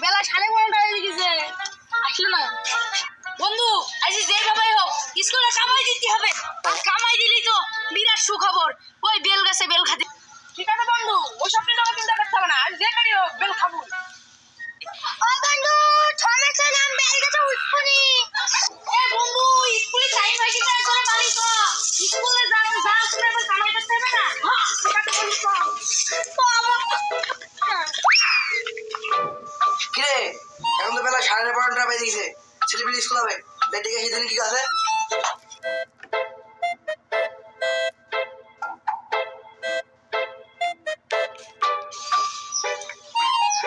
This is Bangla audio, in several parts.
বেলা 12:30 হয়ে গেছে, আসলো না। বন্ধু আজ যেভাবে হোক স্কুলে কামাই দিতে হবে, আর কামাই দিলেই তো বিরাট সুখবর। ওই বেল গাছে বেল খাতে। ঠিক আছে বন্ধু, ওই সব নিয়ে তোকে চিন্তা করতে হবে না, আজ যে করি হোক বেল খাবো। ও বন্ধু, সমস্যা নাম বেল গাছে উঠবনি। এ বন্ধু, স্কুলে টাইম হয়ে গেছে, করে বাড়ি তো স্কুলে যা শুনে আবার কামাই করতে হবে না। হ্যাঁ, ঠিক আছে বলিস তো। কিরে, এখন তো বেলা 12:30 বেজে গেছে, ছেলেপিলে স্কুল হবে, বেটিকে সেদিন কি আছে?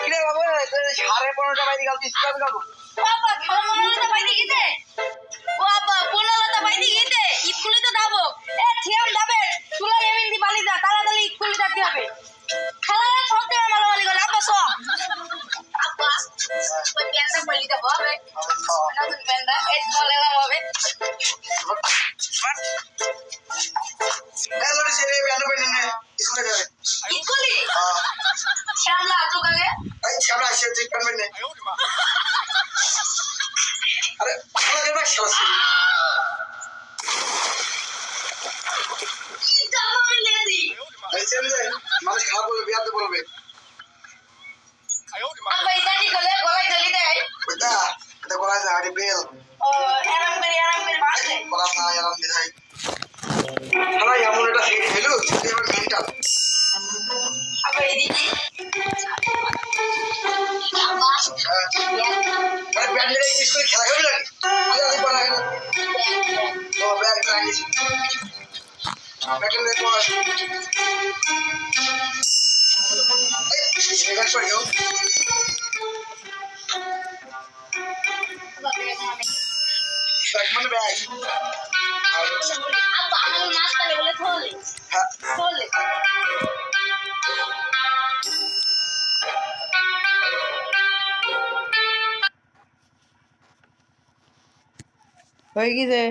কিরে বাবু, 12:30 বেজে গেল, তুই স্কুল হবে কখন? বাবা খেলাধুলা বাইরে গেছে, বাবা বনলতা বাইরে গেছে, স্কুলে তো যাবো। এ ঠিয়াম যাবে, চুলা এমনি বালি যা, তাড়াতাড়ি স্কুলে যেতে হবে। খেলা সবতে মালামালি গেল। আব্বা সো আব্বা ওই প্যান্টটা বলি দেবো হবে, নতুন প্যান্টটা এই চলে এলাম হবে। হ্যালো ছেলে, ব্যান্ড পেনে নে স্কুলে যাবে। স্কুলে শ্যামলা আজু কাগে এই ছাড়া আসে, তুই প্যান্ট পেনে নে। আরে আমাকে না শালা কি জামা মিলে এই ছেলে মানুষ খারাপ বলবে, বিয়াতে বলবে। আব্বা ইদানি গলে গলায় দলি দেয়। ওইটা এটা করা যায়, আরে বেল ও আরাম করে বাসে করা না, আরাম দেখাই। শালা এমন একটা সেট ফেলু, তুই এবার মেন্টাল। আব্বা এদিকে আব্বা আরে ব্যান্ড নিয়ে স্কুলে খেলা করবি নাকি? তুই আগে পড়া কেন? ও ব্যাগ লাগিয়েছি, ব্যাগের লেগে পড়া। এই ব্যাগ পড়ে গেল। ব্যাগ মানে ব্যাগ। আব্বা আমার নাস্তা বলে থলে হ্যাঁ থলে হয়ে গেছে।